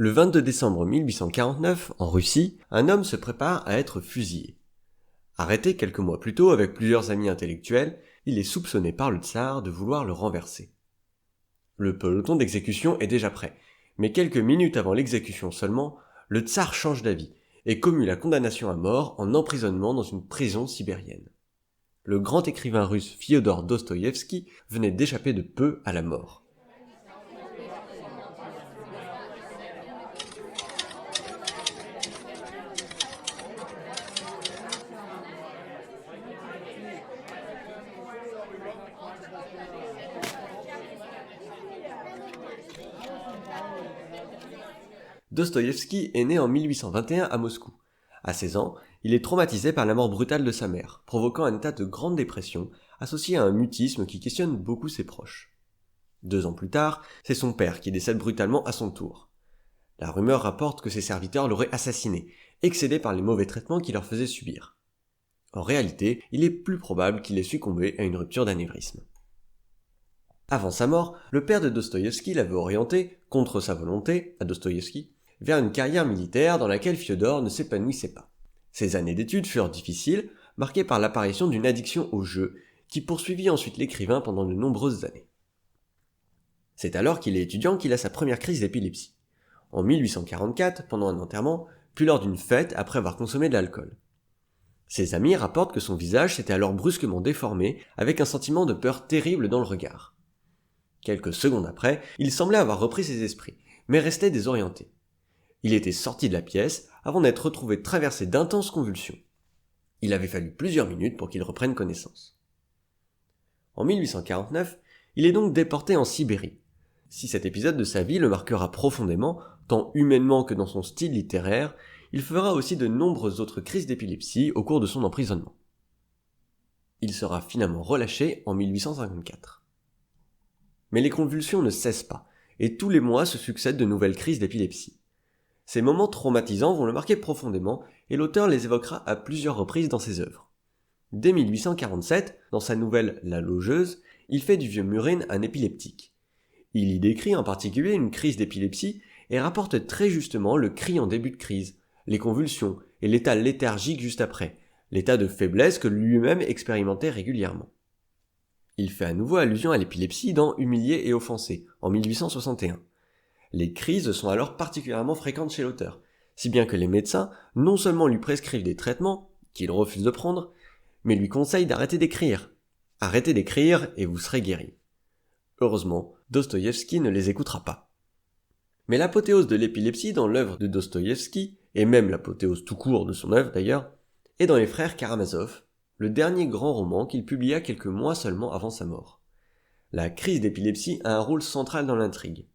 Le 22 décembre 1849, en Russie, un homme se prépare à être fusillé. Arrêté quelques mois plus tôt avec plusieurs amis intellectuels, il est soupçonné par le tsar de vouloir le renverser. Le peloton d'exécution est déjà prêt, mais quelques minutes avant l'exécution seulement, le tsar change d'avis et commue la condamnation à mort en emprisonnement dans une prison sibérienne. Le grand écrivain russe Fiodor Dostoïevski venait d'échapper de peu à la mort. Dostoïevski est né en 1821 à Moscou. À 16 ans, il est traumatisé par la mort brutale de sa mère, provoquant un état de grande dépression, associé à un mutisme qui questionne beaucoup ses proches. 2 ans plus tard, c'est son père qui décède brutalement à son tour. La rumeur rapporte que ses serviteurs l'auraient assassiné, excédés par les mauvais traitements qu'il leur faisait subir. En réalité, il est plus probable qu'il ait succombé à une rupture d'anévrisme. Avant sa mort, le père de Dostoïevski l'avait orienté, contre sa volonté, à Dostoïevski, vers une carrière militaire dans laquelle Fiodor ne s'épanouissait pas. Ses années d'études furent difficiles, marquées par l'apparition d'une addiction au jeu, qui poursuivit ensuite l'écrivain pendant de nombreuses années. C'est alors qu'il est étudiant qu'il a sa première crise d'épilepsie. En 1844, pendant un enterrement, puis lors d'une fête après avoir consommé de l'alcool. Ses amis rapportent que son visage s'était alors brusquement déformé, avec un sentiment de peur terrible dans le regard. Quelques secondes après, il semblait avoir repris ses esprits, mais restait désorienté. Il était sorti de la pièce avant d'être retrouvé traversé d'intenses convulsions. Il avait fallu plusieurs minutes pour qu'il reprenne connaissance. En 1849, il est donc déporté en Sibérie. Si cet épisode de sa vie le marquera profondément, tant humainement que dans son style littéraire, il fera aussi de nombreuses autres crises d'épilepsie au cours de son emprisonnement. Il sera finalement relâché en 1854. Mais les convulsions ne cessent pas, et tous les mois se succèdent de nouvelles crises d'épilepsie. Ces moments traumatisants vont le marquer profondément, et l'auteur les évoquera à plusieurs reprises dans ses œuvres. Dès 1847, dans sa nouvelle La Logeuse, il fait du vieux Murin un épileptique. Il y décrit en particulier une crise d'épilepsie et rapporte très justement le cri en début de crise, les convulsions et l'état léthargique juste après, l'état de faiblesse que lui-même expérimentait régulièrement. Il fait à nouveau allusion à l'épilepsie dans Humilié et offensé, en 1861. Les crises sont alors particulièrement fréquentes chez l'auteur, si bien que les médecins non seulement lui prescrivent des traitements, qu'il refuse de prendre, mais lui conseillent d'arrêter d'écrire. Arrêtez d'écrire et vous serez guéri. Heureusement, Dostoïevski ne les écoutera pas. Mais l'apothéose de l'épilepsie dans l'œuvre de Dostoïevski, et même l'apothéose tout court de son œuvre d'ailleurs, est dans Les Frères Karamazov, le dernier grand roman qu'il publia quelques mois seulement avant sa mort. La crise d'épilepsie a un rôle central dans l'intrigue.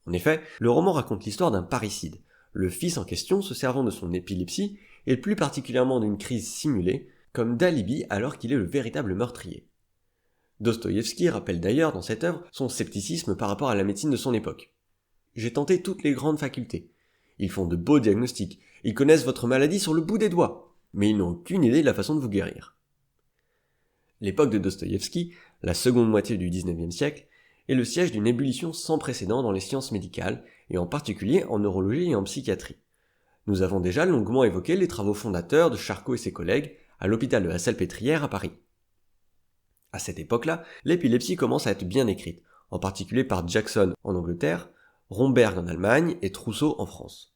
En effet, le roman raconte l'histoire d'un parricide, le fils en question se servant de son épilepsie, et plus particulièrement d'une crise simulée, comme d'alibi alors qu'il est le véritable meurtrier. Dostoïevski rappelle d'ailleurs dans cette œuvre son scepticisme par rapport à la médecine de son époque. « J'ai tenté toutes les grandes facultés. Ils font de beaux diagnostics, ils connaissent votre maladie sur le bout des doigts, mais ils n'ont aucune idée de la façon de vous guérir. » L'époque de Dostoïevski, la seconde moitié du XIXe siècle, est le siège d'une ébullition sans précédent dans les sciences médicales, et en particulier en neurologie et en psychiatrie. Nous avons déjà longuement évoqué les travaux fondateurs de Charcot et ses collègues à l'hôpital de la Salpêtrière à Paris. À cette époque-là, l'épilepsie commence à être bien écrite, en particulier par Jackson en Angleterre, Romberg en Allemagne et Trousseau en France.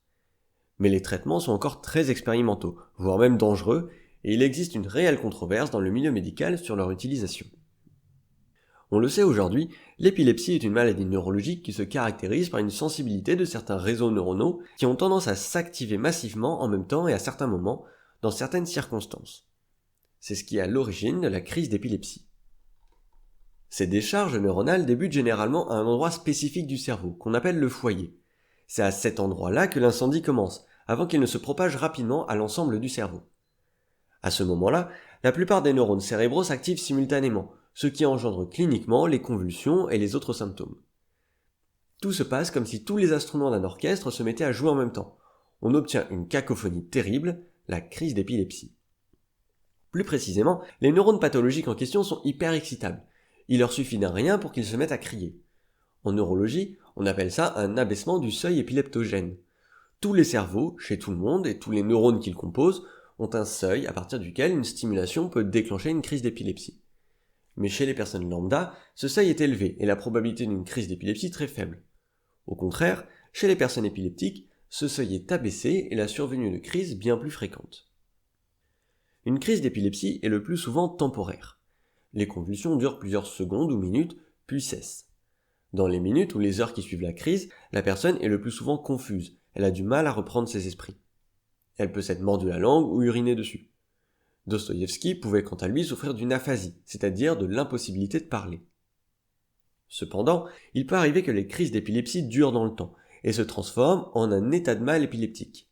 Mais les traitements sont encore très expérimentaux, voire même dangereux, et il existe une réelle controverse dans le milieu médical sur leur utilisation. On le sait aujourd'hui, l'épilepsie est une maladie neurologique qui se caractérise par une sensibilité de certains réseaux neuronaux qui ont tendance à s'activer massivement en même temps et à certains moments, dans certaines circonstances. C'est ce qui est à l'origine de la crise d'épilepsie. Ces décharges neuronales débutent généralement à un endroit spécifique du cerveau, qu'on appelle le foyer. C'est à cet endroit-là que l'incendie commence, avant qu'il ne se propage rapidement à l'ensemble du cerveau. À ce moment-là, la plupart des neurones cérébraux s'activent simultanément, ce qui engendre cliniquement les convulsions et les autres symptômes. Tout se passe comme si tous les instruments d'un orchestre se mettaient à jouer en même temps. On obtient une cacophonie terrible, la crise d'épilepsie. Plus précisément, les neurones pathologiques en question sont hyper excitables. Il leur suffit d'un rien pour qu'ils se mettent à crier. En neurologie, On appelle ça un abaissement du seuil épileptogène. Tous les cerveaux, chez tout le monde, et tous les neurones qui le composent, ont un seuil à partir duquel une stimulation peut déclencher une crise d'épilepsie. Mais chez les personnes lambda, ce seuil est élevé et la probabilité d'une crise d'épilepsie très faible. Au contraire, chez les personnes épileptiques, ce seuil est abaissé et la survenue de crises bien plus fréquente. Une crise d'épilepsie est le plus souvent temporaire. Les convulsions durent plusieurs secondes ou minutes, puis cessent. Dans les minutes ou les heures qui suivent la crise, la personne est le plus souvent confuse, elle a du mal à reprendre ses esprits. Elle peut s'être mordue la langue ou uriner dessus. Dostoïevski pouvait quant à lui souffrir d'une aphasie, c'est-à-dire de l'impossibilité de parler. Cependant, il peut arriver que les crises d'épilepsie durent dans le temps et se transforment en un état de mal épileptique.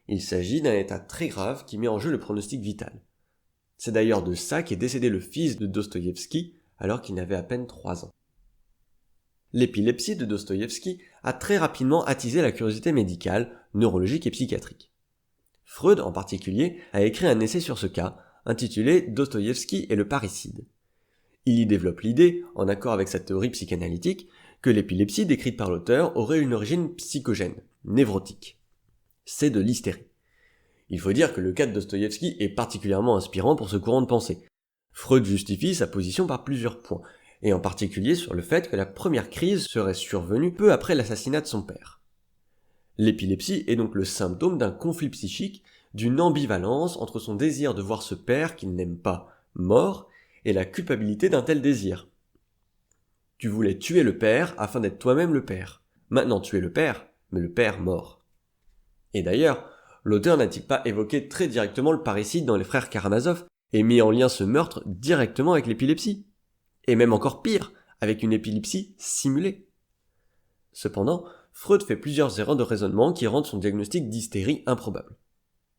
Il s'agit d'un état très grave qui met en jeu le pronostic vital. C'est d'ailleurs de ça qu'est décédé le fils de Dostoïevski alors qu'il n'avait à peine 3 ans. L'épilepsie de Dostoïevski a très rapidement attisé la curiosité médicale, neurologique et psychiatrique. Freud, en particulier, a écrit un essai sur ce cas, intitulé Dostoïevski et le parricide. Il y développe l'idée, en accord avec sa théorie psychanalytique, que l'épilepsie décrite par l'auteur aurait une origine psychogène, névrotique. C'est de l'hystérie. Il faut dire que le cas de Dostoïevski est particulièrement inspirant pour ce courant de pensée. Freud justifie sa position par plusieurs points, et en particulier sur le fait que la première crise serait survenue peu après l'assassinat de son père. L'épilepsie est donc le symptôme d'un conflit psychique, d'une ambivalence entre son désir de voir ce père qu'il n'aime pas mort et la culpabilité d'un tel désir. Tu voulais tuer le père afin d'être toi-même le père. Maintenant tu es le père, mais le père mort. Et d'ailleurs, l'auteur n'a-t-il pas évoqué très directement le parricide dans Les Frères Karamazov et mis en lien ce meurtre directement avec l'épilepsie? Et même encore pire, avec une épilepsie simulée. Cependant, Freud fait plusieurs erreurs de raisonnement qui rendent son diagnostic d'hystérie improbable.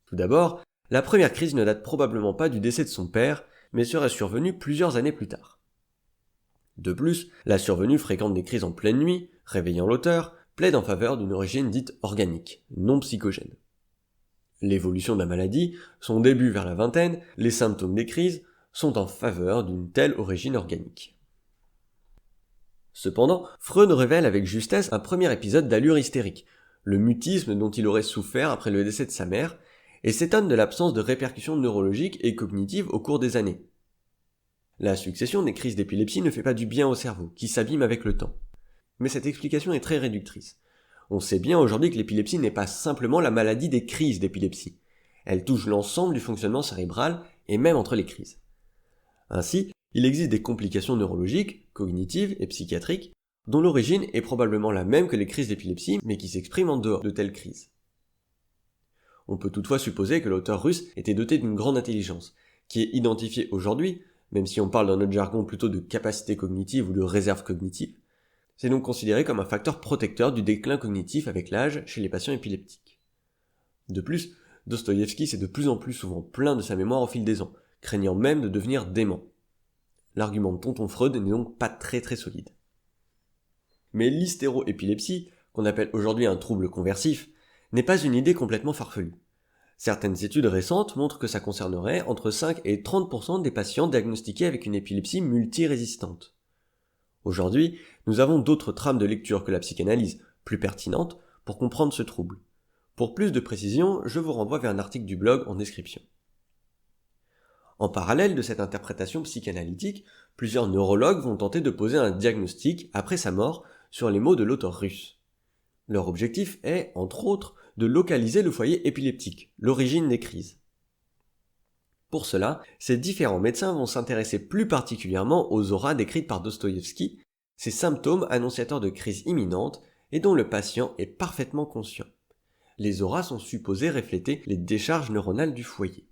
Tout d'abord, la première crise ne date probablement pas du décès de son père, mais serait survenue plusieurs années plus tard. De plus, la survenue fréquente des crises en pleine nuit, réveillant l'auteur, plaide en faveur d'une origine dite organique, non psychogène. L'évolution de la maladie, son début vers la vingtaine, les symptômes des crises, sont en faveur d'une telle origine organique. Cependant, Freud révèle avec justesse un premier épisode d'allure hystérique, le mutisme dont il aurait souffert après le décès de sa mère, et s'étonne de l'absence de répercussions neurologiques et cognitives au cours des années. La succession des crises d'épilepsie ne fait pas du bien au cerveau, qui s'abîme avec le temps. Mais cette explication est très réductrice. On sait bien aujourd'hui que l'épilepsie n'est pas simplement la maladie des crises d'épilepsie. Elle touche l'ensemble du fonctionnement cérébral et même entre les crises. Ainsi, il existe des complications neurologiques, cognitives et psychiatriques, dont l'origine est probablement la même que les crises d'épilepsie, mais qui s'expriment en dehors de telles crises. On peut toutefois supposer que l'auteur russe était doté d'une grande intelligence, qui est identifiée aujourd'hui, même si on parle dans notre jargon plutôt de capacité cognitive ou de réserve cognitive. C'est donc considéré comme un facteur protecteur du déclin cognitif avec l'âge chez les patients épileptiques. De plus, Dostoïevski s'est de plus en plus souvent plaint de sa mémoire au fil des ans, craignant même de devenir dément. L'argument de tonton Freud n'est donc pas très solide. Mais l'hystéroépilepsie, qu'on appelle aujourd'hui un trouble conversif, n'est pas une idée complètement farfelue. Certaines études récentes montrent que ça concernerait entre 5 et 30% des patients diagnostiqués avec une épilepsie multirésistante. Aujourd'hui, nous avons d'autres trames de lecture que la psychanalyse, plus pertinentes, pour comprendre ce trouble. Pour plus de précision, je vous renvoie vers un article du blog en description. En parallèle de cette interprétation psychanalytique, plusieurs neurologues vont tenter de poser un diagnostic, après sa mort, sur les mots de l'auteur russe. Leur objectif est, entre autres, de localiser le foyer épileptique, l'origine des crises. Pour cela, ces différents médecins vont s'intéresser plus particulièrement aux auras décrites par Dostoïevski, ces symptômes annonciateurs de crises imminentes et dont le patient est parfaitement conscient. Les auras sont supposées refléter les décharges neuronales du foyer.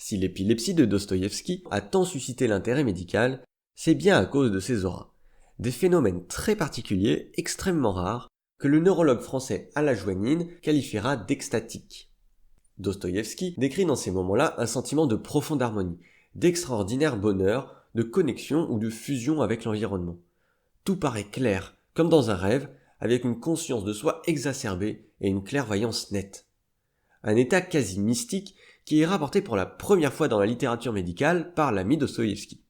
Si l'épilepsie de Dostoïevski a tant suscité l'intérêt médical, c'est bien à cause de ces auras, des phénomènes très particuliers, extrêmement rares, que le neurologue français Alla Joanine qualifiera d'extatiques. Dostoïevski décrit dans ces moments-là un sentiment de profonde harmonie, d'extraordinaire bonheur, de connexion ou de fusion avec l'environnement. Tout paraît clair, comme dans un rêve, avec une conscience de soi exacerbée et une clairvoyance nette. Un état quasi mystique qui est rapporté pour la première fois dans la littérature médicale par l'ami Dostoïevski.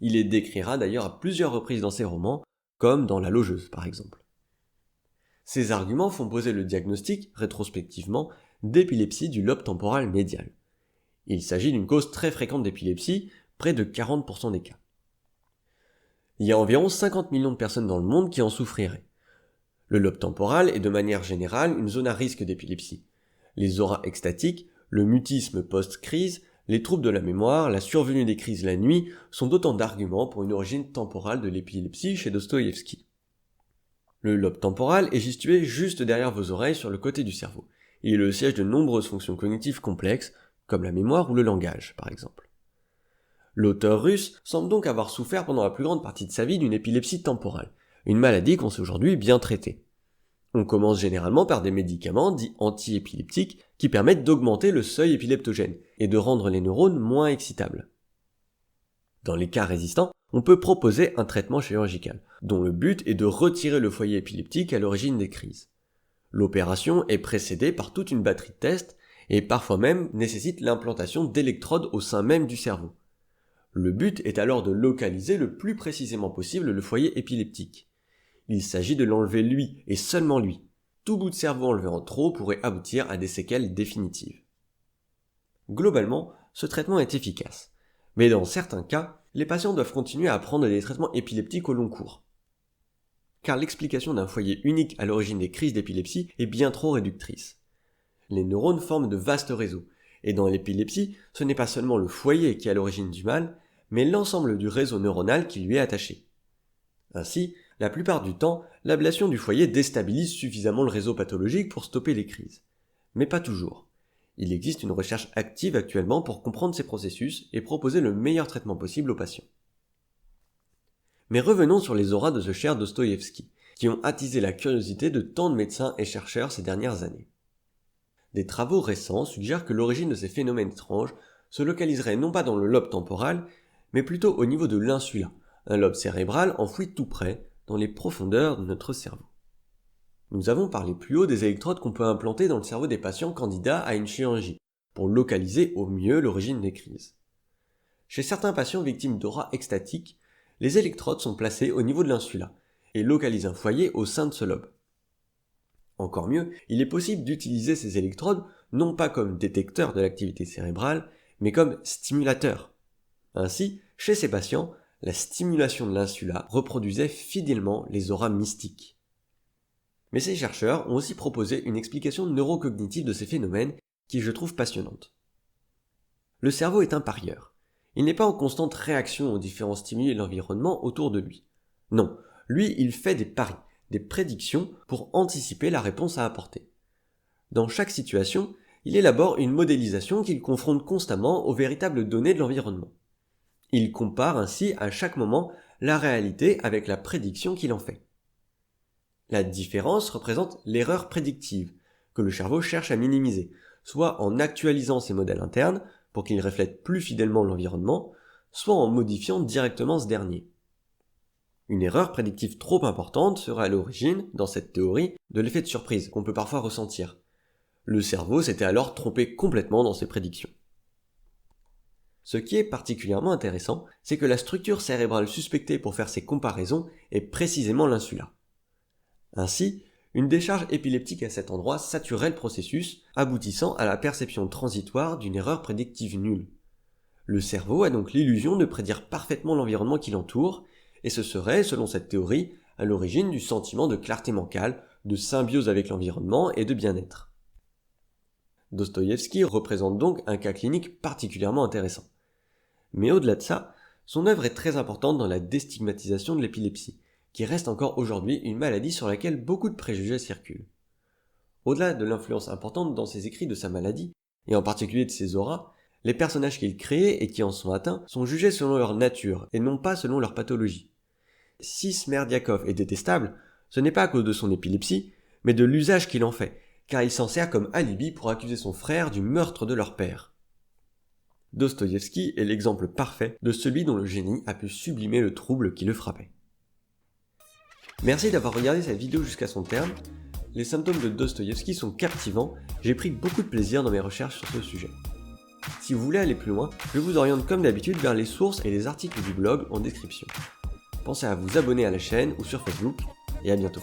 Il les décrira d'ailleurs à plusieurs reprises dans ses romans, comme dans la logeuse par exemple. Ces arguments font poser le diagnostic, rétrospectivement, d'épilepsie du lobe temporal médial. Il s'agit d'une cause très fréquente d'épilepsie, près de 40% des cas. Il y a environ 50 millions de personnes dans le monde qui en souffriraient. Le lobe temporal est de manière générale une zone à risque d'épilepsie. Les auras extatiques, le mutisme post-crise, les troubles de la mémoire, la survenue des crises la nuit sont autant d'arguments pour une origine temporale de l'épilepsie chez Dostoïevski. Le lobe temporal est situé juste derrière vos oreilles sur le côté du cerveau. Il est le siège de nombreuses fonctions cognitives complexes, comme la mémoire ou le langage, par exemple. L'auteur russe semble donc avoir souffert pendant la plus grande partie de sa vie d'une épilepsie temporale, une maladie qu'on sait aujourd'hui bien traiter. On commence généralement par des médicaments dits anti-épileptiques qui permettent d'augmenter le seuil épileptogène et de rendre les neurones moins excitables. Dans les cas résistants, on peut proposer un traitement chirurgical, dont le but est de retirer le foyer épileptique à l'origine des crises. L'opération est précédée par toute une batterie de tests et parfois même nécessite l'implantation d'électrodes au sein même du cerveau. Le but est alors de localiser le plus précisément possible le foyer épileptique. Il s'agit de l'enlever lui et seulement lui. Tout bout de cerveau enlevé en trop pourrait aboutir à des séquelles définitives. Globalement, ce traitement est efficace, mais dans certains cas, les patients doivent continuer à prendre des traitements épileptiques au long cours. Car l'explication d'un foyer unique à l'origine des crises d'épilepsie est bien trop réductrice. Les neurones forment de vastes réseaux, et dans l'épilepsie, ce n'est pas seulement le foyer qui est à l'origine du mal, mais l'ensemble du réseau neuronal qui lui est attaché. Ainsi, la plupart du temps, l'ablation du foyer déstabilise suffisamment le réseau pathologique pour stopper les crises. Mais pas toujours. Il existe une recherche active actuellement pour comprendre ces processus et proposer le meilleur traitement possible aux patients. Mais revenons sur les auras de ce cher Dostoïevski, qui ont attisé la curiosité de tant de médecins et chercheurs ces dernières années. Des travaux récents suggèrent que l'origine de ces phénomènes étranges se localiserait non pas dans le lobe temporal, mais plutôt au niveau de l'insula, un lobe cérébral enfoui tout près, dans les profondeurs de notre cerveau. Nous avons parlé plus haut des électrodes qu'on peut implanter dans le cerveau des patients candidats à une chirurgie, pour localiser au mieux l'origine des crises. Chez certains patients victimes d'aura extatique, les électrodes sont placées au niveau de l'insula, et localisent un foyer au sein de ce lobe. Encore mieux, il est possible d'utiliser ces électrodes non pas comme détecteurs de l'activité cérébrale, mais comme stimulateurs. Ainsi, chez ces patients, la stimulation de l'insula reproduisait fidèlement les auras mystiques. Mais ces chercheurs ont aussi proposé une explication neurocognitive de ces phénomènes qui je trouve passionnante. Le cerveau est un parieur. Il n'est pas en constante réaction aux différents stimuli de l'environnement autour de lui. Non, lui, il fait des paris, des prédictions pour anticiper la réponse à apporter. Dans chaque situation, il élabore une modélisation qu'il confronte constamment aux véritables données de l'environnement. Il compare ainsi à chaque moment la réalité avec la prédiction qu'il en fait. La différence représente l'erreur prédictive, que le cerveau cherche à minimiser, soit en actualisant ses modèles internes pour qu'ils reflètent plus fidèlement l'environnement, soit en modifiant directement ce dernier. Une erreur prédictive trop importante serait à l'origine, dans cette théorie, de l'effet de surprise qu'on peut parfois ressentir. Le cerveau s'était alors trompé complètement dans ses prédictions. Ce qui est particulièrement intéressant, c'est que la structure cérébrale suspectée pour faire ces comparaisons est précisément l'insula. Ainsi, une décharge épileptique à cet endroit saturait le processus, aboutissant à la perception transitoire d'une erreur prédictive nulle. Le cerveau a donc l'illusion de prédire parfaitement l'environnement qui l'entoure, et ce serait, selon cette théorie, à l'origine du sentiment de clarté mentale, de symbiose avec l'environnement et de bien-être. Dostoïevski représente donc un cas clinique particulièrement intéressant. Mais au-delà de ça, son œuvre est très importante dans la déstigmatisation de l'épilepsie, qui reste encore aujourd'hui une maladie sur laquelle beaucoup de préjugés circulent. Au-delà de l'influence importante dans ses écrits de sa maladie, et en particulier de ses auras, les personnages qu'il crée et qui en sont atteints sont jugés selon leur nature et non pas selon leur pathologie. Si Smerdiakov est détestable, ce n'est pas à cause de son épilepsie, mais de l'usage qu'il en fait, car il s'en sert comme alibi pour accuser son frère du meurtre de leur père. Dostoïevski est l'exemple parfait de celui dont le génie a pu sublimer le trouble qui le frappait. Merci d'avoir regardé cette vidéo jusqu'à son terme. Les symptômes de Dostoïevski sont captivants, j'ai pris beaucoup de plaisir dans mes recherches sur ce sujet. Si vous voulez aller plus loin, je vous oriente comme d'habitude vers les sources et les articles du blog en description. Pensez à vous abonner à la chaîne ou sur Facebook, et à bientôt.